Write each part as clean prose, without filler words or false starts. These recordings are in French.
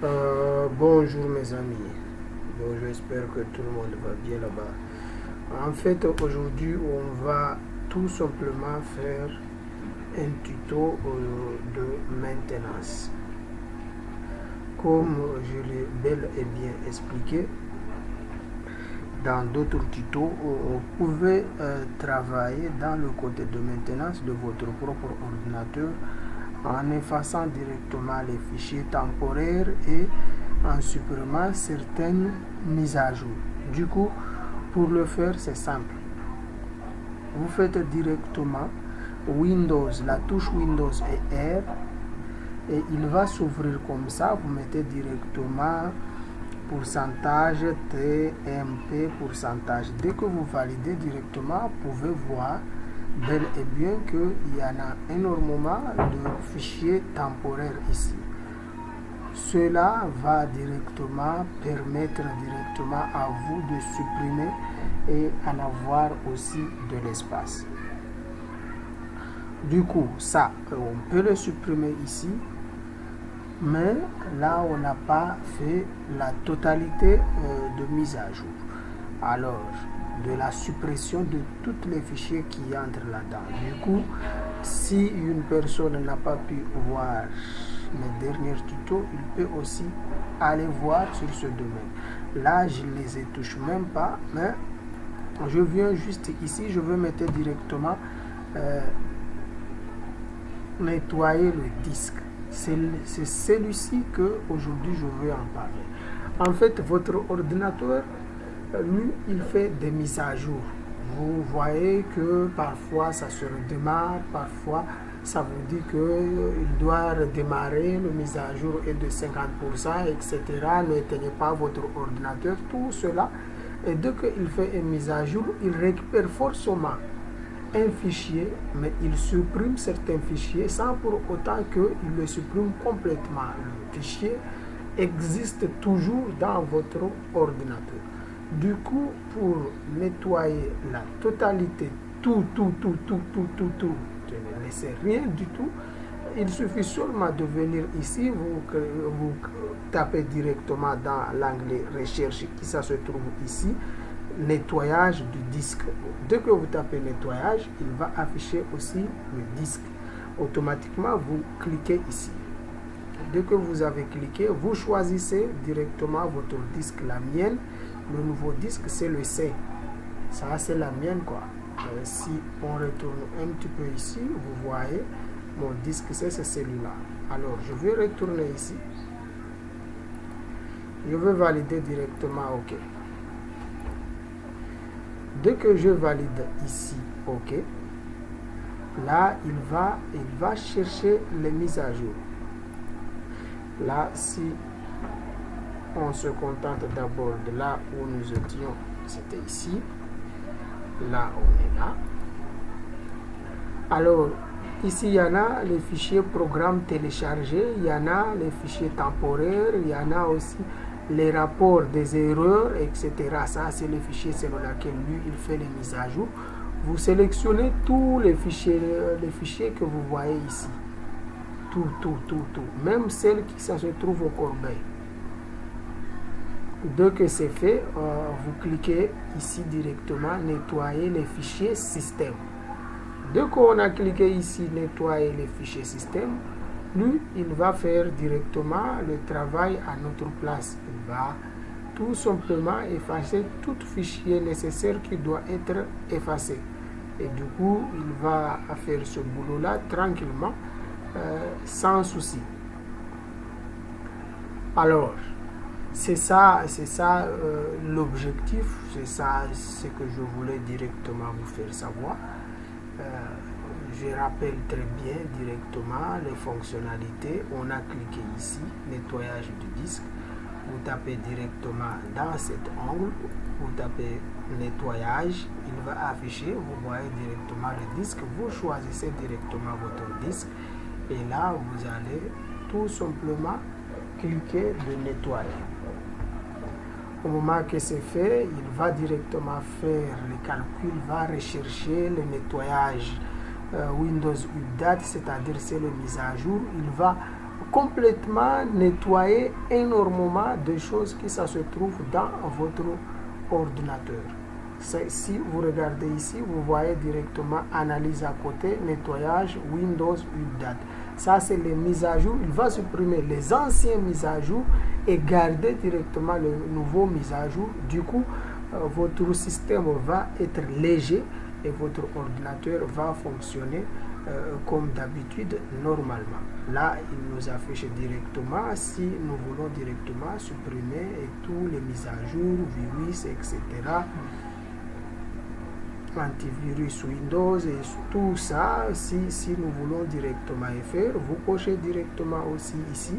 Bonjour mes amis, j'espère que tout le monde va bien là-bas. En fait, aujourd'hui, on va tout simplement faire un tuto de maintenance. Comme je l'ai bel et bien expliqué, dans d'autres tutos, vous pouvez travailler dans le côté de maintenance de votre propre ordinateur en effaçant directement les fichiers temporaires et en supprimant certaines mises à jour. Du coup, pour le faire, c'est simple. Vous faites directement Windows, la touche Windows et R, et il va s'ouvrir comme ça. Vous mettez directement pourcentage TMP pourcentage. Dès que vous validez directement, vous pouvez voir bel et bien qu'il y en a énormément de fichiers temporaires ici. Cela va directement permettre directement à vous de supprimer et en avoir aussi de l'espace. Du coup, ça, on peut le supprimer ici, mais là, on n'a pas fait la totalité de mise à jour. Alors, de la suppression de tous les fichiers qui entrent là-dedans. Du coup, si une personne n'a pas pu voir mes derniers tutos, il peut aussi aller voir sur ce domaine. Là, je ne les touche même pas, mais je viens juste ici, je veux mettre directement nettoyer le disque. C'est celui-ci que aujourd'hui je veux en parler. En fait, votre ordinateur, lui, il fait des mises à jour. Vous voyez que parfois ça se redémarre, parfois ça vous dit qu'il doit redémarrer, la mise à jour est de 50%, etc. N'éteignez pas votre ordinateur, tout cela. Et dès qu'il fait une mise à jour, il récupère forcément un fichier, mais il supprime certains fichiers sans pour autant qu'il le supprime complètement. Le fichier existe toujours dans votre ordinateur. Du coup, pour nettoyer la totalité, tout, je ne laissez rien du tout, il suffit seulement de venir ici, vous tapez directement dans l'onglet recherche qui ça se trouve ici, nettoyage du disque. Dès que vous tapez nettoyage, il va afficher aussi le disque. Automatiquement, vous cliquez ici. Dès que vous avez cliqué, vous choisissez directement votre disque. La mienne, le nouveau disque, c'est le C. Ça, c'est la mienne, quoi. Si on retourne un petit peu ici, vous voyez, mon disque C, c'est celui-là. Alors, je vais retourner ici. Je vais valider directement OK. Dès que je valide ici OK, là, il va chercher les mises à jour. Là, si on se contente d'abord de là où nous étions, c'était ici. Là, on est là. Alors, ici, il y en a les fichiers programmes téléchargés, il y en a les fichiers temporaires, il y en a aussi les rapports des erreurs, etc. Ça, c'est les fichiers selon lesquels lui, il fait les mises à jour. Vous sélectionnez tous les fichiers que vous voyez ici. Tout. Même celles qui se trouvent au corbeil. Dès que c'est fait, vous cliquez ici directement, nettoyer les fichiers système. Dès qu'on a cliqué ici, nettoyer les fichiers système, lui, il va faire directement le travail à notre place. Il va tout simplement effacer tout fichier nécessaire qui doit être effacé. Et du coup, il va faire ce boulot-là tranquillement, sans souci. Alors, c'est ça l'objectif, c'est ça ce que je voulais directement vous faire savoir. Je rappelle très bien directement les fonctionnalités. On a cliqué ici, nettoyage du disque. Vous tapez directement dans cet onglet, vous tapez nettoyage, il va afficher, vous voyez directement le disque, vous choisissez directement votre disque et là vous allez tout simplement cliquer de nettoyer. Au moment que c'est fait, il va directement faire le calcul, va rechercher le nettoyage Windows Update, c'est-à-dire c'est le mise à jour. Il va complètement nettoyer énormément de choses qui ça se trouve dans votre ordinateur. Si vous regardez ici, vous voyez directement analyse à côté, nettoyage, Windows Update. Ça, c'est les mises à jour. Il va supprimer les anciennes mises à jour et garder directement les nouveaux mises à jour. Du coup, votre système va être léger et votre ordinateur va fonctionner comme d'habitude normalement. Là, il nous affiche directement si nous voulons directement supprimer tous les mises à jour, virus, etc. Antivirus Windows et tout ça. Si nous voulons directement faire, vous cochez directement aussi ici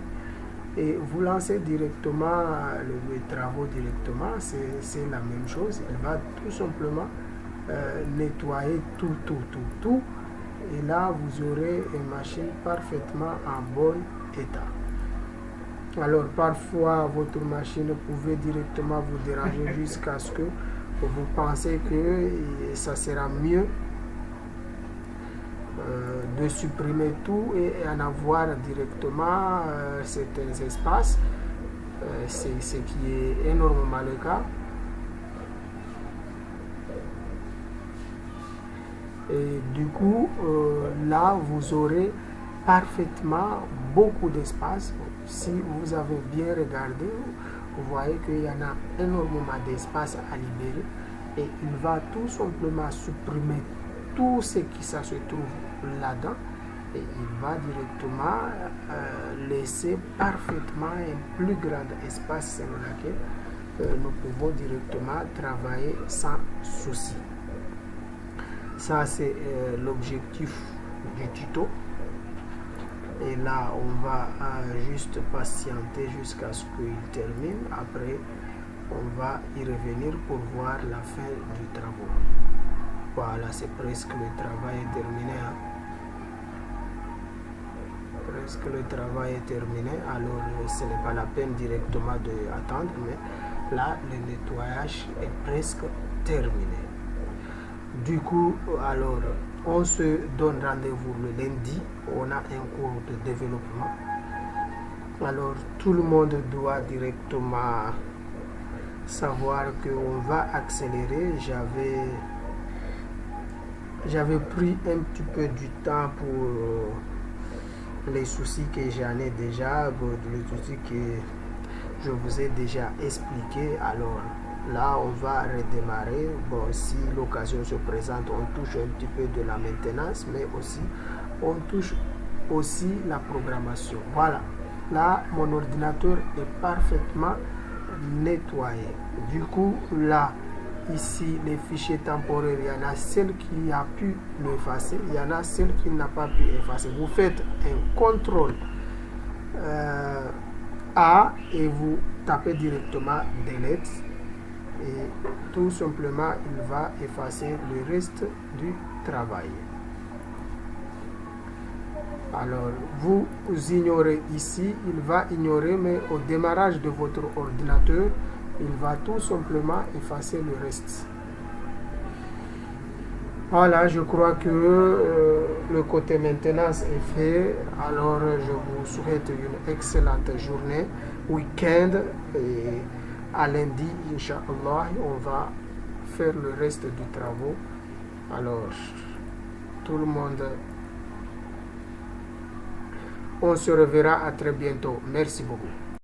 et vous lancez directement les travaux directement. C'est la même chose. Il va tout simplement nettoyer tout. Et là, vous aurez une machine parfaitement en bon état. Alors, parfois, votre machine pouvait directement vous déranger jusqu'à ce que vous pensez que ça sera mieux de supprimer tout et en avoir directement certains espaces. C'est ce qui est énormément le cas. Et du coup, là, vous aurez parfaitement beaucoup d'espace. Si vous avez bien regardé, vous voyez qu'il y en a énormément d'espace à libérer. Et il va tout simplement supprimer tout ce qui ça se trouve là-dedans. Et il va directement laisser parfaitement un plus grand espace sur lequel nous pouvons directement travailler sans souci. Ça, c'est l'objectif du tuto. Et là, on va juste patienter jusqu'à ce qu'il termine. Après, on va y revenir pour voir la fin du travail. Voilà, c'est presque le travail est terminé. Hein. Presque le travail est terminé. Alors, ce n'est pas la peine directement d'attendre, mais là, le nettoyage est presque terminé. Du coup, alors, on se donne rendez-vous le lundi. On a un cours de développement. Alors, tout le monde doit directement savoir qu'on va accélérer. J'avais pris un petit peu du temps pour les soucis que j'en ai déjà, les soucis que je vous ai déjà expliqué. Alors, là, on va redémarrer. Bon, si l'occasion se présente, on touche un petit peu de la maintenance, mais aussi, on touche aussi la programmation. Voilà. Là, mon ordinateur est parfaitement nettoyé. Du coup, là, ici, les fichiers temporaires, il y en a celles qui a pu l'effacer, il y en a celles qui n'a pas pu effacer. Vous faites un contrôle A et vous tapez directement Delete. Et tout simplement, il va effacer le reste du travail. Alors, vous ignorez ici, il va ignorer, mais au démarrage de votre ordinateur, il va tout simplement effacer le reste. Voilà, je crois que le côté maintenance est fait. Alors, je vous souhaite une excellente journée, week-end, et à lundi, Inch'Allah, on va faire le reste du travail. Alors, tout le monde, on se reverra à très bientôt. Merci beaucoup.